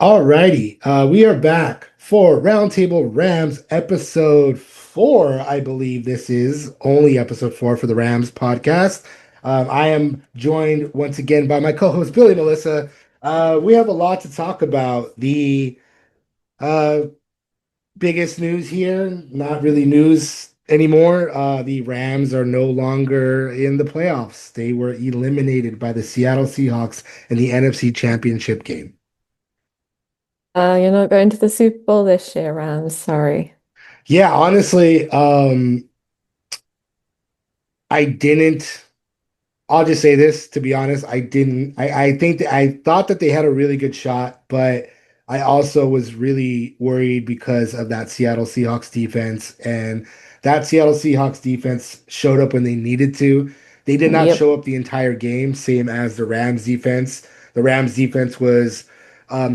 Alrighty, we are back for Roundtable Rams episode 4. I believe this is only episode 4 for the Rams podcast. I am joined once again by my co-host Billie Melissa. We have a lot to talk about. The uh, biggest news here, not really news anymore. The Rams are no longer in the playoffs. They were eliminated by the Seattle Seahawks in the NFC Championship game. You're not going to the Super Bowl this year, Rams. Sorry. Yeah, honestly, I didn't. I'll just say this, to be honest, I didn't. I think that I thought that they had a really good shot, but I also was really worried because of that Seattle Seahawks defense. And that Seattle Seahawks defense showed up when they needed to. They did not Yep. show up the entire game, same as the Rams defense. The Rams defense was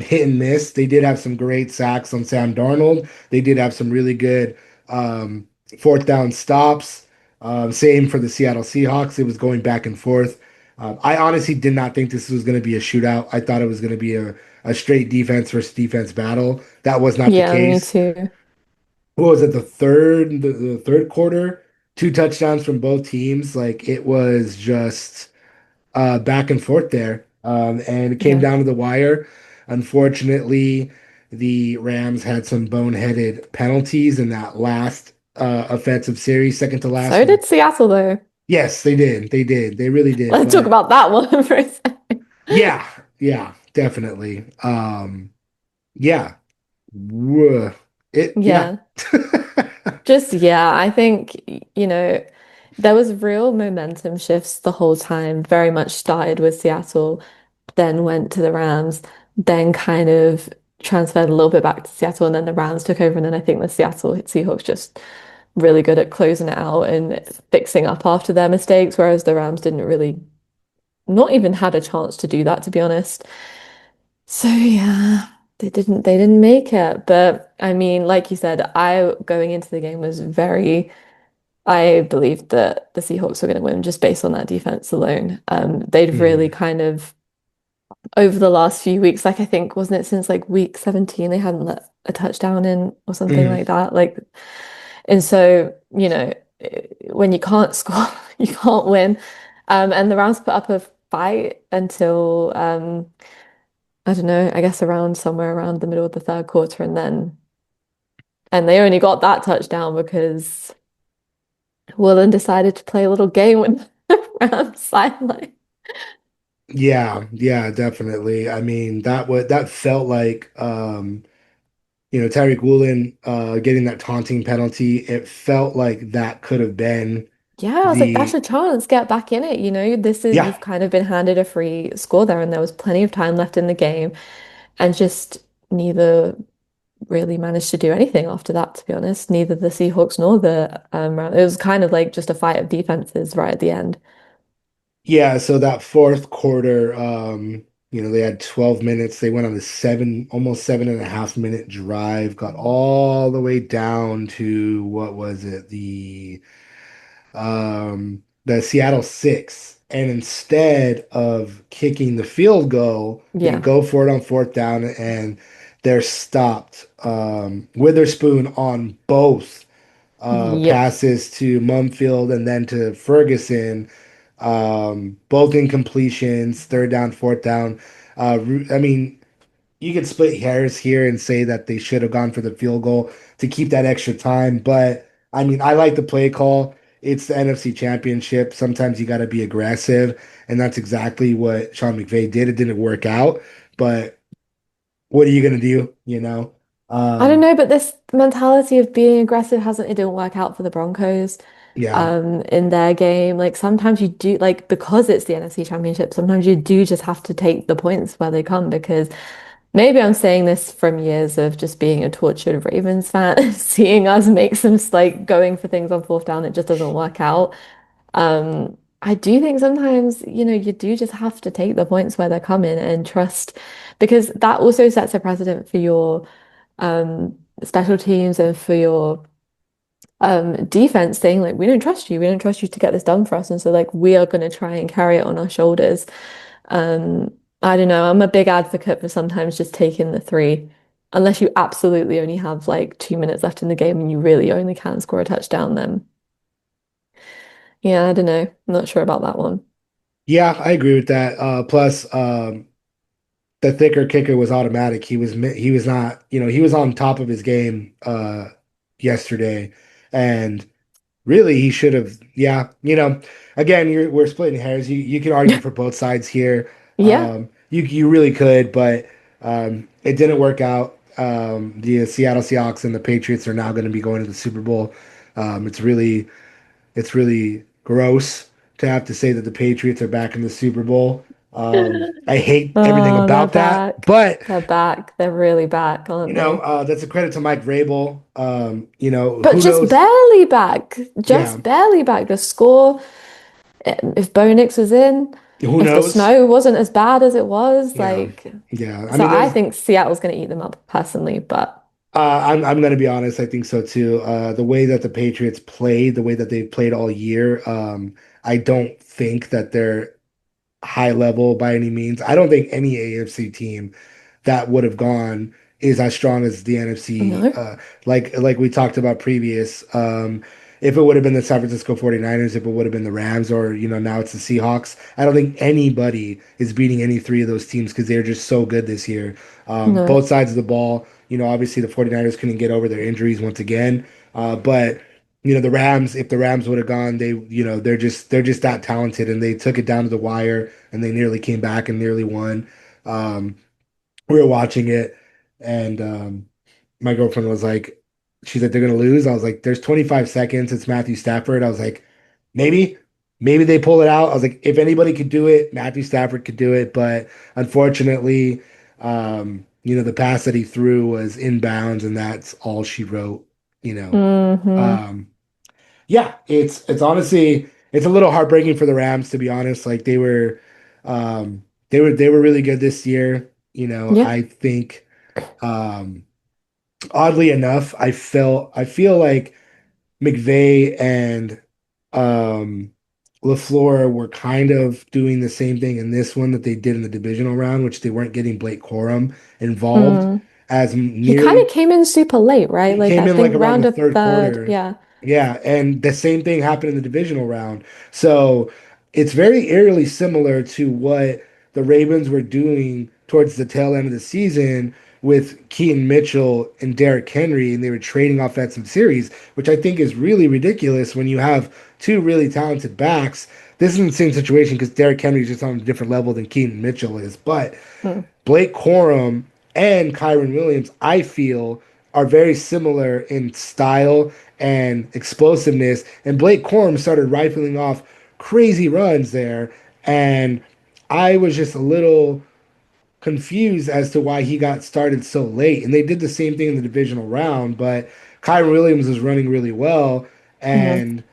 hit and miss. They did have some great sacks on Sam Darnold. They did have some really good um, fourth down stops. Same for the Seattle Seahawks. It was going back and forth. I honestly did not think this was going to be a shootout. I thought it was going to be a straight defense versus defense battle. That was not the Yeah, me case. too. What was it, the third quarter? Two touchdowns from both teams. Like it was just back and forth there. And it came Yeah. down to the wire. Unfortunately, the Rams had some boneheaded penalties in that last offensive series, second to last So one. did Seattle, though. Yes, they did. They did. They really did. Let's talk But about that one for a second. yeah, yeah, definitely. Yeah. Wha- yeah. Yeah. Just, yeah, I think, there was real momentum shifts the whole time. Very much started with Seattle, then went to the Rams, then kind of transferred a little bit back to Seattle, and then the Rams took over. And then I think the Seattle Seahawks just really good at closing it out and fixing up after their mistakes, whereas the Rams didn't really, not even had a chance to do that, to be honest. So yeah, they didn't make it. But I mean, like you said, I going into the game was very, I believed that the Seahawks were going to win just based on that defense alone. They'd really Mhm. kind of over the last few weeks, like I think, wasn't it since like week 17 they hadn't let a touchdown in or something Mhm. like that. Like, and so, when you can't score, you can't win. And the Rams put up a fight until I don't know, I guess around somewhere around the middle of the third quarter, and they only got that touchdown because Woolen decided to play a little game with the Rams sideline. Yeah, yeah, definitely. I mean, that felt like Tyreek Woolen getting that taunting penalty. It felt like that could have been Yeah, I was like, that's the your chance, get back in it. This is yeah. you've kind of been handed a free score there, and there was plenty of time left in the game, and just neither really managed to do anything after that, to be honest. Neither the Seahawks nor the it was kind of like just a fight of defenses right at the end. Yeah, so that fourth quarter, they had 12 minutes. They went on a almost 7.5 minute drive, got all the way down to what was it? The Seattle six. And instead of kicking the field goal, they Yeah. go for it on fourth down and they're stopped. Witherspoon on both Yep. passes to Mumfield and then to Ferguson, both incompletions, third down, fourth down. I mean, you could split hairs here and say that they should have gone for the field goal to keep that extra time, but I mean, I like the play call. It's the NFC Championship. Sometimes you got to be aggressive, and that's exactly what Sean McVay did. It didn't work out, but what are you gonna do? I don't Um, know, but this mentality of being aggressive hasn't, it didn't work out for the Broncos yeah, in their game. Like sometimes you do like because it's the NFC Championship, sometimes you do just have to take the points where they come because maybe I'm saying this from years of just being a tortured Ravens fan, seeing us make some like going for things on fourth down, it just doesn't work out. I do think sometimes, you do just have to take the points where they're coming and trust because that also sets a precedent for your special teams and for your defense saying like we don't trust you, we don't trust you to get this done for us, and so like we are going to try and carry it on our shoulders. I don't know. I'm a big advocate for sometimes just taking the three, unless you absolutely only have like 2 minutes left in the game and you really only can score a touchdown, then yeah, I don't know. I'm not sure about that one. Yeah, I agree with that. Plus, the thicker kicker was automatic. He was not, he was on top of his game yesterday, and really he should have. Yeah, again, we're splitting hairs. You can argue for both sides here. Yeah, You really could, but it didn't work out. The Seattle Seahawks and the Patriots are now going to be going to the Super Bowl. It's really gross to have to say that the Patriots are back in the Super Bowl. I hate everything oh, they're about that, back. but They're back. They're really back, aren't they? that's a credit to Mike Vrabel. But Who just knows? barely back. Yeah, Just barely back. The score, if Bo Nix was in, who if the knows? snow wasn't as bad as it was, Yeah, like, yeah. I so mean, I there's. think Seattle's going to eat them up personally, but I'm gonna be honest. I think so too. The way that the Patriots played, the way that they've played all year, I don't think that they're high level by any means. I don't think any AFC team that would have gone is as strong as the NFC. no, Like we talked about previous. If it would have been the San Francisco 49ers, if it would have been the Rams, or now it's the Seahawks, I don't think anybody is beating any three of those teams because they're just so good this year. no, Both sides of the ball. Obviously the 49ers couldn't get over their injuries once again. But the Rams, if the Rams would have gone, they're just that talented, and they took it down to the wire, and they nearly came back and nearly won. Um, we were watching it, and my girlfriend was like, she's like, they're gonna lose. I was like, there's 25 seconds. It's Matthew Stafford. I was like, maybe, maybe they pull it out. I was like, if anybody could do it, Matthew Stafford could do it. But unfortunately, the pass that he threw was inbounds, and that's all she wrote. You know, hmm um, yeah, it's honestly it's a little heartbreaking for the Rams, to be honest. Like they were really good this year. yeah, I think um oddly enough, I feel like McVay and um LaFleur were kind of doing the same thing in this one that they did in the divisional round, which they weren't getting Blake Corum involved mm. as He kind of nearly. came in super late, right? He Like came I in like think around the round of third third, quarter. yeah. Yeah, and the same thing happened in the divisional round. So it's very eerily similar to what the Ravens were doing towards the tail end of the season with Keaton Mitchell and Derrick Henry, and they were trading offensive series, which I think is really ridiculous when you have two really talented backs. This isn't the same situation because Derrick Henry is just on a different level than Keaton Mitchell is, but Mm. Blake Corum and Kyron Williams, I feel, are very similar in style and explosiveness. And Blake Corum started rifling off crazy runs there. And I was just a little confused as to why he got started so late. And they did the same thing in the divisional round, but Kyron Williams was running really well. hmm And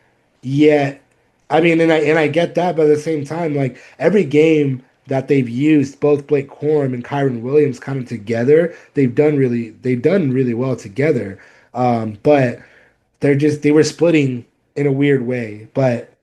yet, I mean, and I get that, but at the same time, like every game that they've used both Blake Corum and Kyron Williams kind of together, they've done really well together. But they were splitting in a weird way. But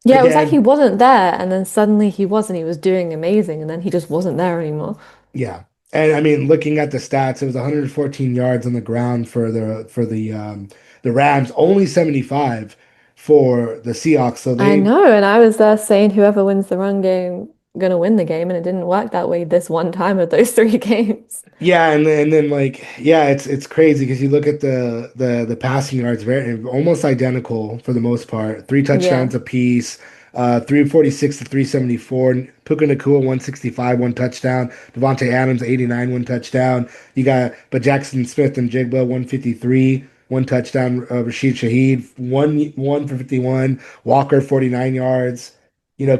Yeah, it was like he again, wasn't there, and then suddenly he was, and he was doing amazing, and then he just wasn't there anymore. yeah. And I mean, looking at the stats, it was 114 yards on the ground for the Rams, only 75 for the Seahawks. So I they. know, and I was there saying whoever wins the run game gonna win the game, and it didn't work that way this one time of those three games. Yeah, and then like yeah, it's crazy because you look at the passing yards, very almost identical for the most part. Three Yeah. touchdowns apiece, 346 to 374. Puka Nacua 165, one touchdown. Devontae Adams 89, one touchdown. You got but Jackson Smith and Jigba 153, one touchdown. Rashid Shaheed one for 51. Walker 49 yards.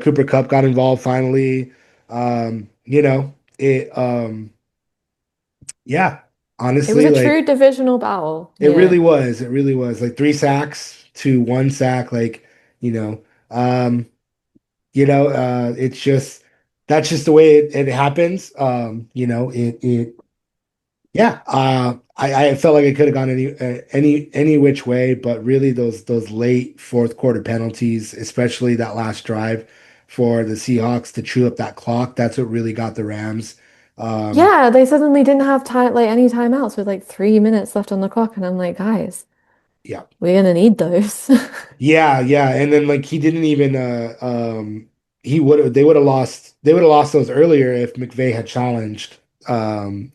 Cooper Kupp got involved finally. It yeah, It was honestly, a true like divisional battle. it Yeah. really was. It really was like three sacks to one sack. Like, you know, um, it's just that's just the way it happens. Yeah. I felt like it could have gone any which way, but really those late fourth quarter penalties, especially that last drive for the Seahawks to chew up that clock. That's what really got the Rams. Um, Yeah, they suddenly didn't have time, like any timeouts with like 3 minutes left on the clock. And I'm like, guys, yeah. we're gonna need those. Yeah, yeah. And then like he didn't even he would have they would have lost those earlier if McVay had challenged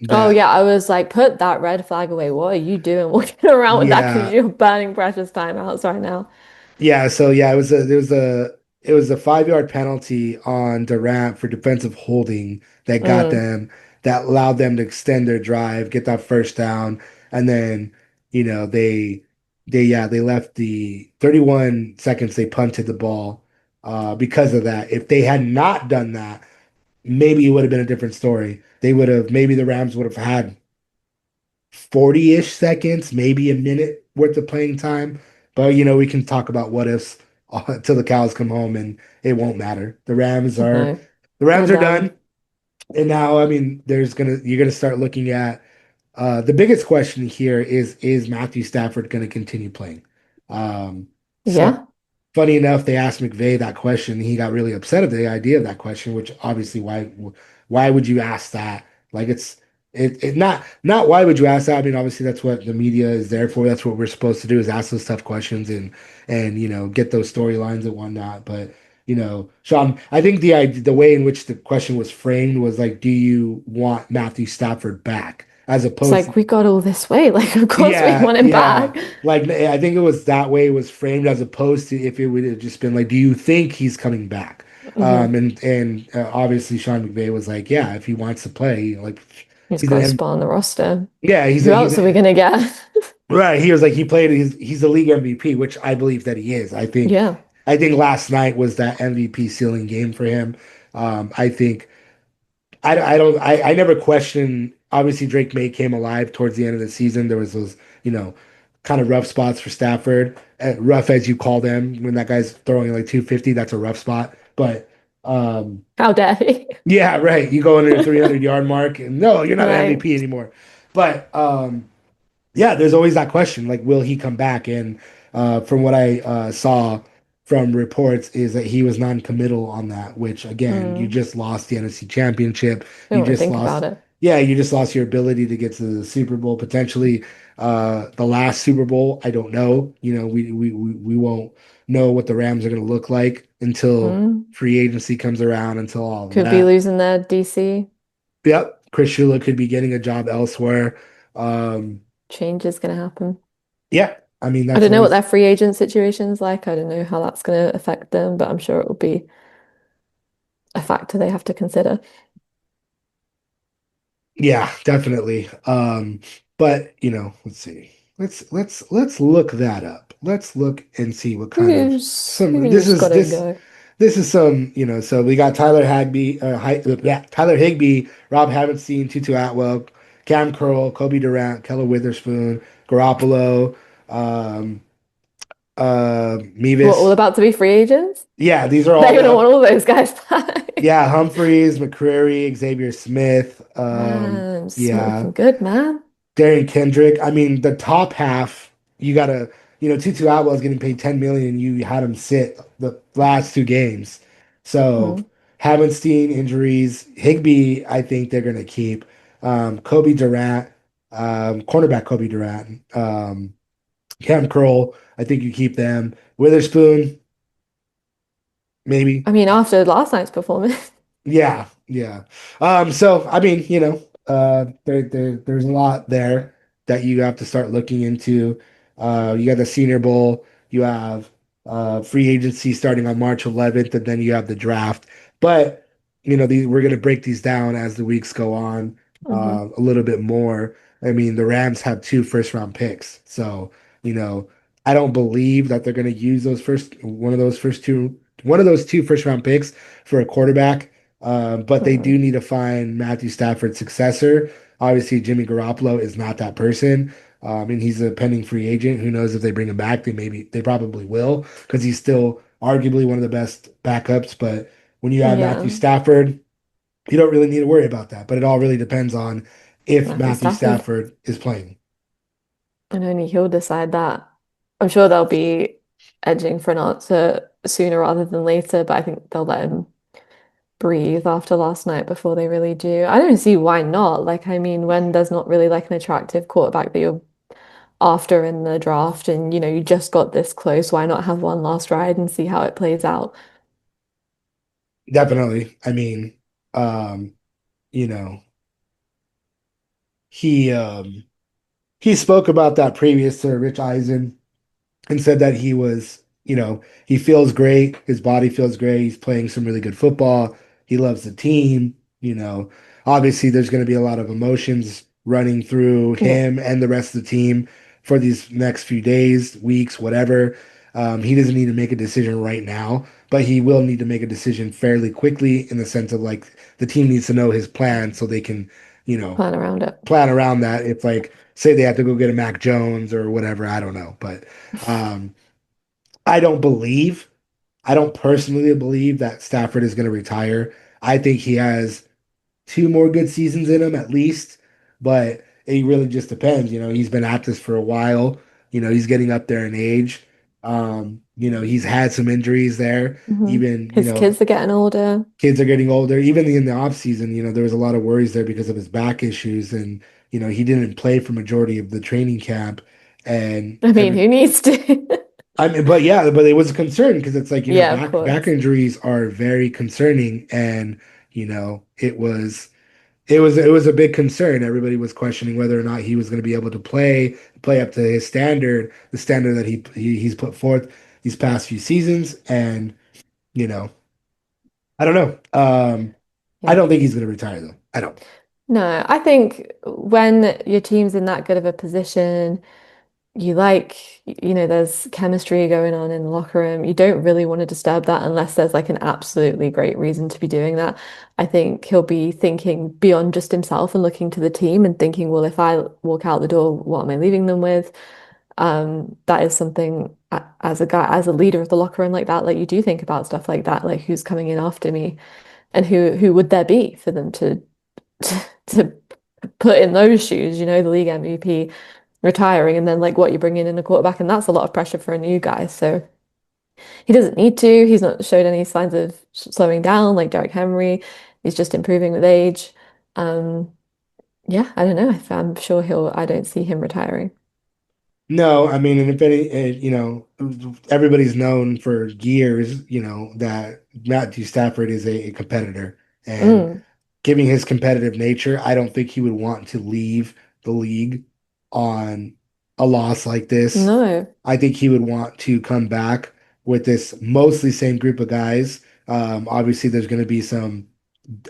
Oh that. yeah, I was like, put that red flag away. What are you doing walking around with that? Because Yeah. you're burning precious timeouts right now. Yeah, so yeah, it was a 5 yard penalty on Durant for defensive holding that got Mm, them that allowed them to extend their drive, get that first down, and then they left the 31 seconds they punted the ball because of that. If they had not done that, maybe it would have been a different story. They would have maybe the Rams would have had 40-ish seconds, maybe a minute worth of playing time. But we can talk about what ifs till the cows come home, and it won't matter. no, The we're Rams are done. done. And now, I mean, you're gonna start looking at the biggest question here is Matthew Stafford gonna continue playing? So Yeah. funny enough, they asked McVay that question. He got really upset at the idea of that question, which obviously why would you ask that? Like it not why would you ask that? I mean, obviously that's what the media is there for. That's what we're supposed to do is ask those tough questions and get those storylines and whatnot. But Sean, I think the way in which the question was framed was like, do you want Matthew Stafford back? As It's opposed like we got all this way. Like, of course we yeah, want him yeah. back. Like I think it was that way it was framed as opposed to if it would have just been like, do you think he's coming back? Hmm. And obviously Sean McVay was like, yeah, if he wants to play, like He's he's got an a spot on the roster. yeah, Who else are we gonna get? right. He was like he played he's a league MVP, which I believe that he is. Yeah. I think last night was that MVP ceiling game for him. I think I don't I never questioned obviously Drake May came alive towards the end of the season. There was those, kind of rough spots for Stafford. Rough as you call them when that guy's throwing like 250, that's a rough spot. But How dare he? yeah, right. You go under your 300-yard mark and no, you're not an Right. MVP anymore. But yeah, there's always that question, like, will he come back? And from what I saw from reports, is that he was non-committal on that. Which again, you Mm. just lost the NFC Championship. Don't You want to just think about lost, it. yeah, you just lost your ability to get to the Super Bowl potentially. The last Super Bowl, I don't know. We won't know what the Rams are going to look like until Mm. free agency comes around, until all of Could be that. losing their DC. Yep, Chris Shula could be getting a job elsewhere. Um, Change is gonna happen. yeah, I mean I that's don't know what always their free agent situation is like. I don't know how that's gonna affect them, but I'm sure it will be a factor they have to consider. yeah, definitely. But let's see. Let's look that up. Let's look and see what kind of some Who's gotta go? this is some, so we got Tyler Hagby, Tyler Higbee, Rob Havenstein, Tutu Atwell, Cam Curl, Kobe Durant, Keller Witherspoon, Garoppolo, um, What, all Mevis. about to be free agents? Yeah, these are all They're gonna the want all those guys back. yeah, Humphreys, McCreary, Xavier Smith, Man, yeah. smoking good, man. Darian Kendrick. I mean, the top half, you gotta, Tutu Atwell is getting paid 10 million. You had him sit the last two games. So Hmm. Havenstein injuries, Higby, I think they're gonna keep. Kobe Durant, cornerback Kobe Durant, Cam Curl, I think you keep them. Witherspoon, maybe. I mean, after last night's performance. Yeah, yeah. So I mean, there's a lot there that you have to start looking into. You got the Senior Bowl, you have free agency starting on March 11th, and then you have the draft. But we're gonna break these down as the weeks go on Hmm. a little bit more. I mean, the Rams have two first round picks, so you know, I don't believe that they're gonna use one of those two first round picks for a quarterback. But they Hmm. do need to find Matthew Stafford's successor. Obviously, Jimmy Garoppolo is not that person. And he's a pending free agent. Who knows if they bring him back? They probably will because he's still arguably one of the best backups. But when you have Matthew Yeah, Stafford, you don't really need to worry about that. But it all really depends on if Matthew Matthew Stafford. Stafford is playing. And only he'll decide that. I'm sure there'll be. edging for an answer sooner rather than later, but I think they'll let him breathe after last night before they really do. I don't see why not. Like, I mean, when there's not really like an attractive quarterback that you're after in the draft and you just got this close, why not have one last ride and see how it plays out? Definitely. I mean, um, you know, he um he spoke about that previous to Rich Eisen and said that he was, he feels great. His body feels great. He's playing some really good football. He loves the team. Obviously, there's going to be a lot of emotions running through Yeah, him and the rest of the team for these next few days, weeks, whatever. He doesn't need to make a decision right now, but he will need to make a decision fairly quickly in the sense of like the team needs to know his plan so they can, you know, plan around it. plan around that. If like say they have to go get a Mac Jones or whatever, I don't know, but um, I don't believe, I don't personally believe that Stafford is going to retire. I think he has two more good seasons in him at least, but it really just depends. He's been at this for a while. He's getting up there in age. He's had some injuries there. Even, His kids are getting older. kids are getting older. Even in the off season, there was a lot of worries there because of his back issues, and he didn't play for majority of the training camp, and I mean, every. who needs to? I mean, but yeah, but it was a concern because it's like Yeah, of back course. injuries are very concerning, and it was a big concern. Everybody was questioning whether or not he was going to be able to play up to his standard, the standard that he's put forth these past few seasons, and you know. I don't know. I Yeah. don't think he's going to retire though. I don't. No, I think when your team's in that good of a position, there's chemistry going on in the locker room. You don't really want to disturb that unless there's like an absolutely great reason to be doing that. I think he'll be thinking beyond just himself and looking to the team and thinking, well, if I walk out the door, what am I leaving them with? That is something as a guy, as a leader of the locker room like that, like you do think about stuff like that, like who's coming in after me and who would there be for them to put in those shoes, the league MVP retiring and then like what you're bringing in a quarterback and that's a lot of pressure for a new guy. So he doesn't need to. He's not showed any signs of slowing down like Derrick Henry. He's just improving with age. Um, yeah, I don't know. I'm sure I don't see him retiring. No, I mean, and if any, everybody's known for years, that Matthew Stafford is a competitor, and Mm, giving his competitive nature, I don't think he would want to leave the league on a loss like this. no. I think he would want to come back with this mostly same group of guys. Obviously, there's going to be some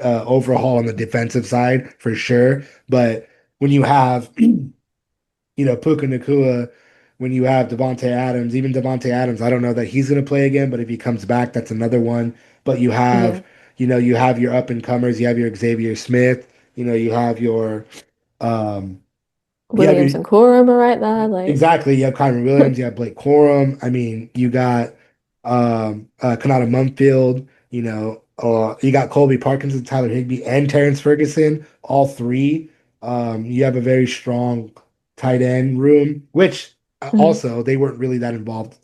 overhaul on the defensive side for sure, but when you have Puka Nacua, when you have Devontae Adams, even Devontae Adams, I don't know that he's going to play again, but if he comes back, that's another one. But Yeah. you have your up and comers, you have your Xavier Smith, you have your, um, you have Williams your and Corum are right there. Like, exactly. You have Kyron Williams. You have Blake Corum. I mean, you got Kanata Mumfield. You got Colby Parkinson, Tyler Higbee, and Terrence Ferguson. All three. You have a very strong tight end room, which mm, also they weren't really that involved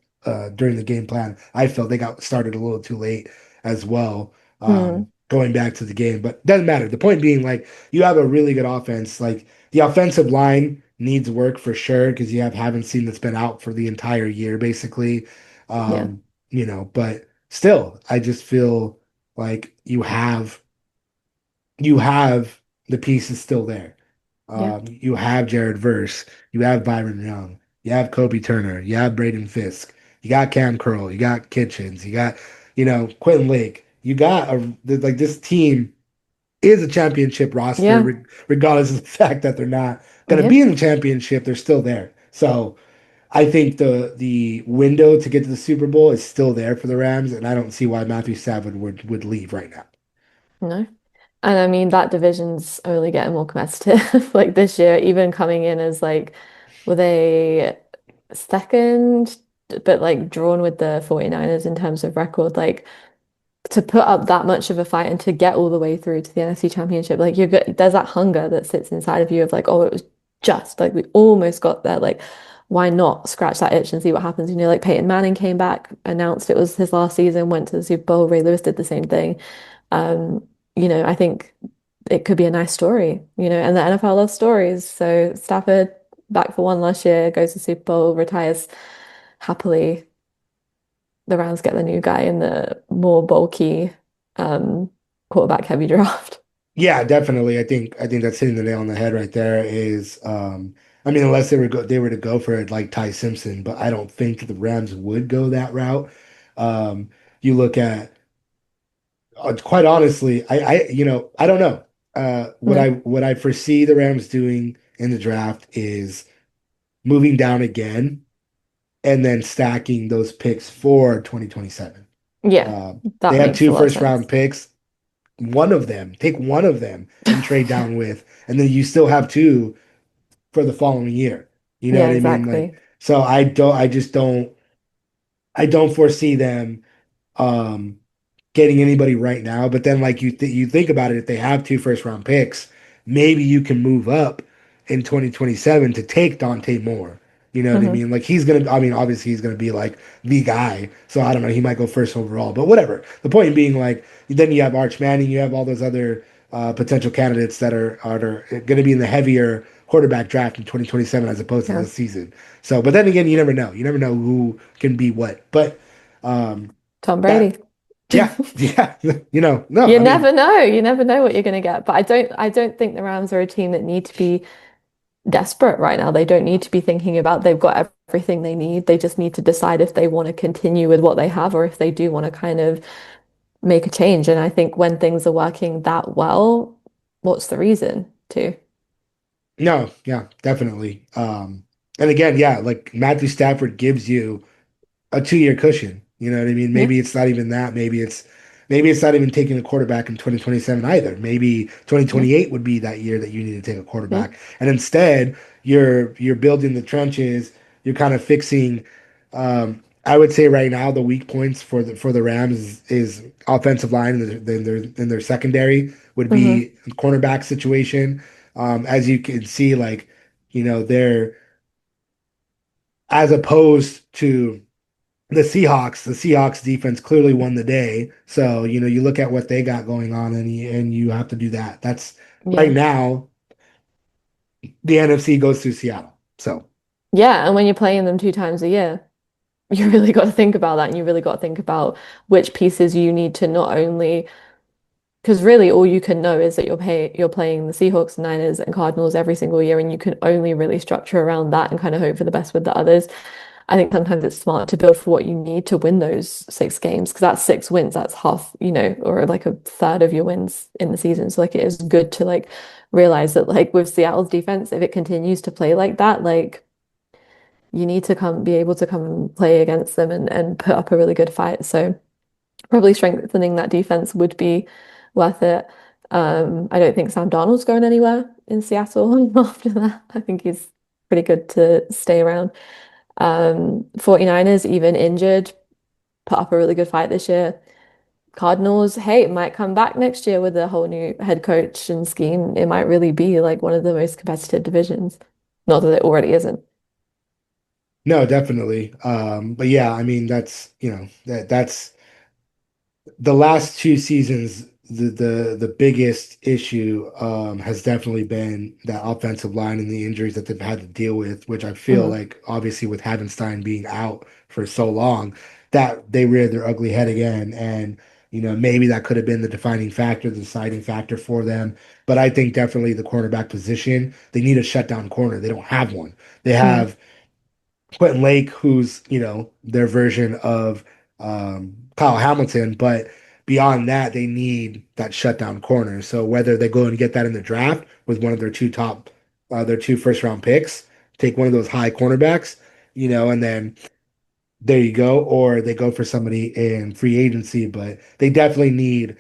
during the game plan. I felt they got started a little too late as well. mm, Going back to the game, but doesn't matter. The point being, like, you have a really good offense. Like the offensive line needs work for sure because you haven't seen that's been out for the entire year basically. yeah, But still, I just feel like you have the pieces still there. yeah, You have Jared Verse, you have Byron Young, you have Kobe Turner, you have Braden Fisk, you got Cam Curl, you got Kitchens, you got Quentin Lake. You got like this team is a championship roster, yeah, regardless of the fact that they're not going to yeah, be in the championship. They're still there. So I think the window to get to the Super Bowl is still there for the Rams, and I don't see why Matthew Stafford would leave right now. no. And I mean, that division's only getting more competitive like this year, even coming in as like, were they second, but like drawn with the 49ers in terms of record? Like, to put up that much of a fight and to get all the way through to the NFC Championship, like there's that hunger that sits inside of you of like, oh, it was just like we almost got there. Like, why not scratch that itch and see what happens? Like Peyton Manning came back, announced it was his last season, went to the Super Bowl. Ray Lewis did the same thing. Um, I think it could be a nice story, and the NFL loves stories. So Stafford back for one last year, goes to Super Bowl, retires happily. The Rams get the new guy in the more bulky, um, quarterback heavy draft. Yeah, definitely. I think that's hitting the nail on the head right there is I mean unless they were to go for it like Ty Simpson, but I don't think the Rams would go that route. Um you look at quite honestly, I don't know. Mm. What I foresee the Rams doing in the draft is moving down again and then stacking those picks for 2027. Yeah, They that have makes a two lot of first round sense. picks. One of them, take one of them and trade down with, and then you still have two for the following year. You know Yeah, what I mean? Like, exactly. so I don't foresee them um getting anybody right now. But then, like you think about it, if they have two first round picks, maybe you can move up in 2027 to take Dante Moore. You know what I Hmm. mean? Like he's gonna. I mean, obviously he's gonna be like the guy. So I don't know. He might go first overall, but whatever. The point being, like, then you have Arch Manning. You have all those other potential candidates that are going to be in the heavier quarterback draft in 2027 as opposed to Yeah. this season. So, but then again, you never know. You never know who can be what. But um, Tom that Brady. yeah, yeah. No, You I mean, never know. You never know what you're going to get. But I don't think the Rams are a team that need to be desperate right now. They don't need to be thinking about they've got everything they need. They just need to decide if they want to continue with what they have or if they do want to kind of make a change. And I think when things are working that well, what's the reason to? no, yeah, definitely. And again, yeah, like Matthew Stafford gives you a 2 year cushion. You know what I mean? Yeah. Maybe it's not even that. Maybe it's not even taking a quarterback in 2027 either. Maybe Yeah. 2028 would be that year that you need to take a Yeah. quarterback. And instead, you're building the trenches, you're kind of fixing I would say right now the weak points for the Rams is offensive line and their secondary would Hmm. be cornerback situation. As you can see, like, they're as opposed to the Seahawks defense clearly won the day. So, you look at what they got going on and you have to do that. That's right Yeah. now, the NFC goes through Seattle. So, Yeah. And when you're playing them 2 times a year, you really got to think about that. And you really got to think about which pieces you need to not only because really all you can know is that you're playing the Seahawks, Niners, and Cardinals every single year, and you can only really structure around that and kind of hope for the best with the others. I think sometimes it's smart to build for what you need to win those 6 games because that's 6 wins, that's half, or like a third of your wins in the season. So like it is good to like realize that like with Seattle's defense, if it continues to play like that, like you need to be able to come and play against them and put up a really good fight. So probably strengthening that defense would be worth it. I don't think Sam Darnold's going anywhere in Seattle after that. I think he's pretty good to stay around. 49ers, even injured, put up a really good fight this year. Cardinals, hey, it might come back next year with a whole new head coach and scheme. It might really be like one of the most competitive divisions. Not that it already isn't. no, definitely. But yeah, I mean, that's the last 2 seasons, the biggest issue has definitely been that offensive line and the injuries that they've had to deal with, which I feel Hmm. like obviously with Havenstein being out for so long, that they reared their ugly head again. And maybe that could have been the defining factor, the deciding factor for them. But I think definitely the cornerback position, they need a shutdown corner. They don't have one. They Mm. have Quentin Lake, who's, their version of Kyle Hamilton, but beyond that, they need that shutdown corner. So whether they go and get that in the draft with one of their two first round picks, take one of those high cornerbacks, and then there you go, or they go for somebody in free agency, but they need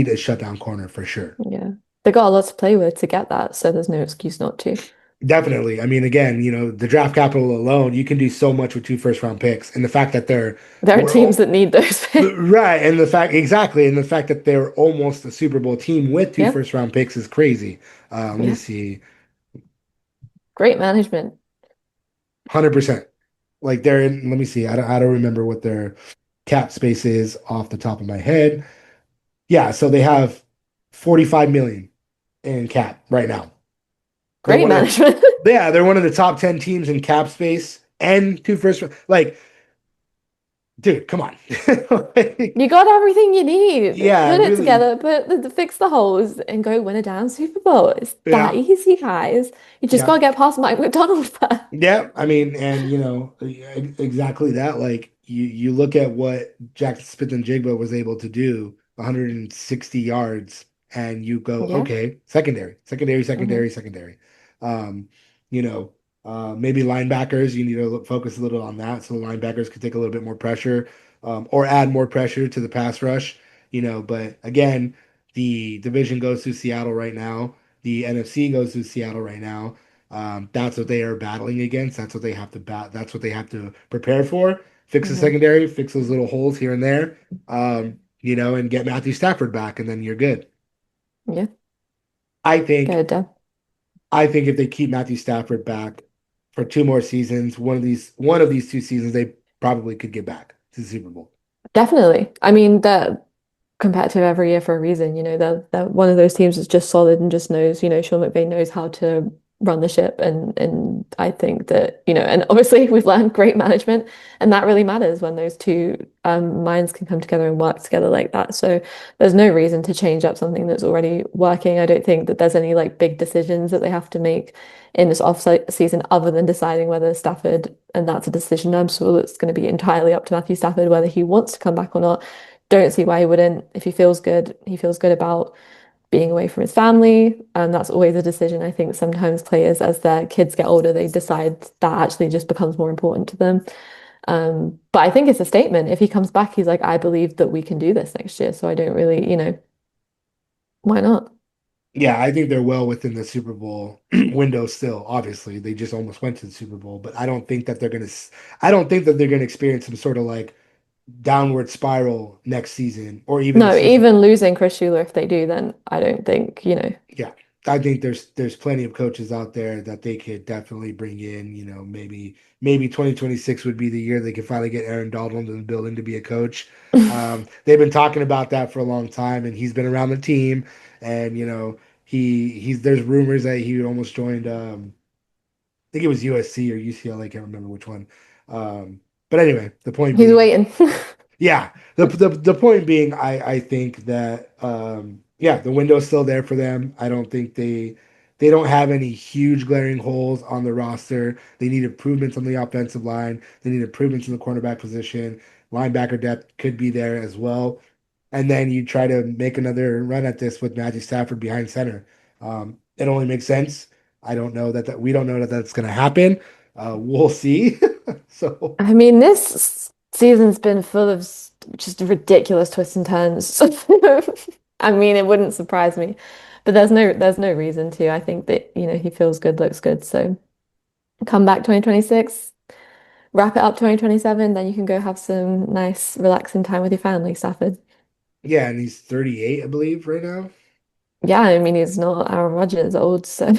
a shutdown corner for sure. Yeah. They got a lot to play with to get that, so there's no excuse not to. Definitely. I mean, again, the draft capital alone, you can do so much with two first round picks. And the fact that There are we're teams that need those. right, and the fact that they're almost a Super Bowl team with two Yeah. first round picks is crazy. Let me Yeah. see. Great management. 100%. Like they're in, let me see. I don't remember what their cap space is off the top of my head. Yeah, so they have 45 million in cap right now. They're Great one of management. yeah, they're one of the top 10 teams in cap space and two first like dude, come on. Like, You got everything you need. yeah, Put it really. together, fix the holes, and go win a damn Super Bowl. It's that Yeah. easy, guys. You just Yeah. gotta get past Mike McDonald there. Yeah, I mean, and exactly that. Like you look at what Jackson Smith-Njigba was able to do, 160 yards, and you go, Yeah. okay, secondary, secondary, Hmm. secondary, secondary. Um, you know, maybe linebackers, you need to focus a little on that, so the linebackers could take a little bit more pressure, or add more pressure to the pass rush. But again, the division goes to Seattle right now. The NFC goes to Seattle right now. That's what they are battling against. That's what they have to That's what they have to prepare for. Fix the Hmm. secondary, fix those little holes here and there, and get Matthew Stafford back, and then you're good. Yeah. I think. Good. I think if they keep Matthew Stafford back for two more seasons, one of these 2 seasons, they probably could get back to the Super Bowl. Definitely. I mean, they're competitive every year for a reason. They're one of those teams that's just solid and just knows, Sean McVay knows how to run the ship. And I think that, and obviously we've learned great management, and that really matters when those two minds can come together and work together like that. So there's no reason to change up something that's already working. I don't think that there's any like big decisions that they have to make in this off season other than deciding whether Stafford, and that's a decision I'm sure it's going to be entirely up to Matthew Stafford whether he wants to come back or not. Don't see why he wouldn't. If he feels good about being away from his family. And that's always a decision. I think sometimes players, as their kids get older, they decide that actually just becomes more important to them. But I think it's a statement. If he comes back, he's like, I believe that we can do this next year. So I don't really, why not? Yeah, I think they're well within the Super Bowl window still. Obviously, they just almost went to the Super Bowl, but I don't think that they're gonna experience some sort of like downward spiral next season or even the No, season. even losing Chris Shula, if they do, then I don't think, Yeah, I think there's plenty of coaches out there that they could definitely bring in. Maybe 2026 would be the year they could finally get Aaron Donald in the building to be a coach. They've been talking about that for a long time, and he's been around the team. And he's there's rumors that he almost joined. I think it was USC or UCLA. I can't remember which one. But anyway, the point he's being, waiting. yeah, the point being, I think that yeah, the window's still there for them. I don't think they don't have any huge glaring holes on the roster. They need improvements on the offensive line. They need improvements in the cornerback position. Linebacker depth could be there as well. And then you try to make another run at this with Matthew Stafford behind center. It only makes sense. I don't know that we don't know that that's going to happen. We'll see. So I mean, this season's been full of just ridiculous twists and turns. I mean, it wouldn't surprise me, but there's no reason to. I think that, he feels good, looks good. So come back 2026, wrap it up 2027, then you can go have some nice, relaxing time with your family, Stafford. yeah, and he's 38, I believe, right now. Yeah, I mean, he's not Aaron Rodgers old, so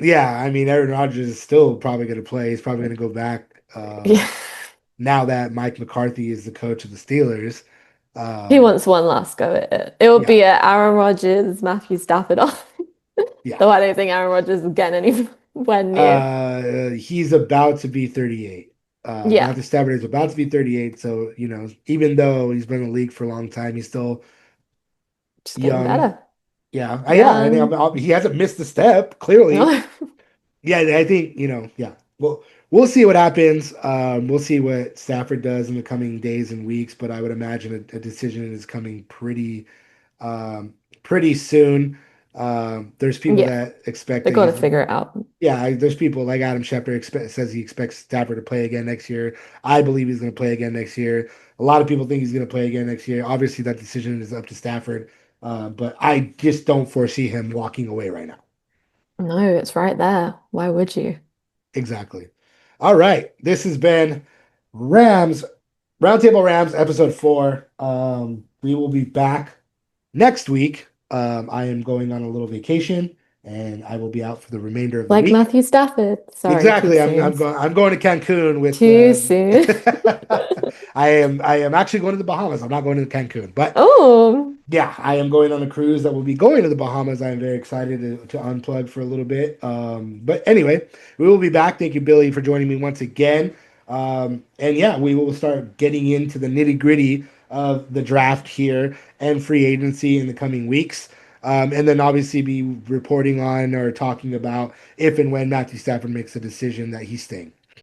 Yeah, I mean, Aaron Rodgers is still probably going to play. He's probably going to go back yeah, now that Mike McCarthy is the coach of the Steelers. he Um, wants one last go at it. It would yeah, be a Aaron Rodgers, Matthew Stafford off. yeah. Though I don't think Aaron Rodgers is getting anywhere near. He's about to be 38. Yeah. Matthew Stafford is about to be 38. So, even though he's been in the league for a long time, he's still Just getting young. better. Yeah, yeah. I think Young. he hasn't missed a step, clearly. No. Yeah, I think, yeah. Well, we'll see what happens. We'll see what Stafford does in the coming days and weeks, but I would imagine a decision is coming pretty soon. There's people Yeah, that expect they that got to he's figure it out. yeah, there's people like Adam Schefter says he expects Stafford to play again next year. I believe he's going to play again next year. A lot of people think he's going to play again next year. Obviously, that decision is up to Stafford, but I just don't foresee him walking away right now. No, it's right there. Why would you? Exactly. All right. This has been Rams, Roundtable Rams, episode 4. We will be back next week. I am going on a little vacation, and I will be out for the remainder of the Like week. Matthew Stafford. Sorry, too Exactly. I'm soon. I'm going I'm going to Cancun with Too soon. I am actually going to the Bahamas. I'm not going to Cancun, but Oh, yeah, I am going on a cruise that will be going to the Bahamas. I am very excited to unplug for a little bit. But anyway, we will be back. Thank you, Billy, for joining me once again. And yeah, we will start getting into the nitty gritty of the draft here and free agency in the coming weeks. And then obviously be reporting on or talking about if and when Matthew Stafford makes a decision that he's staying.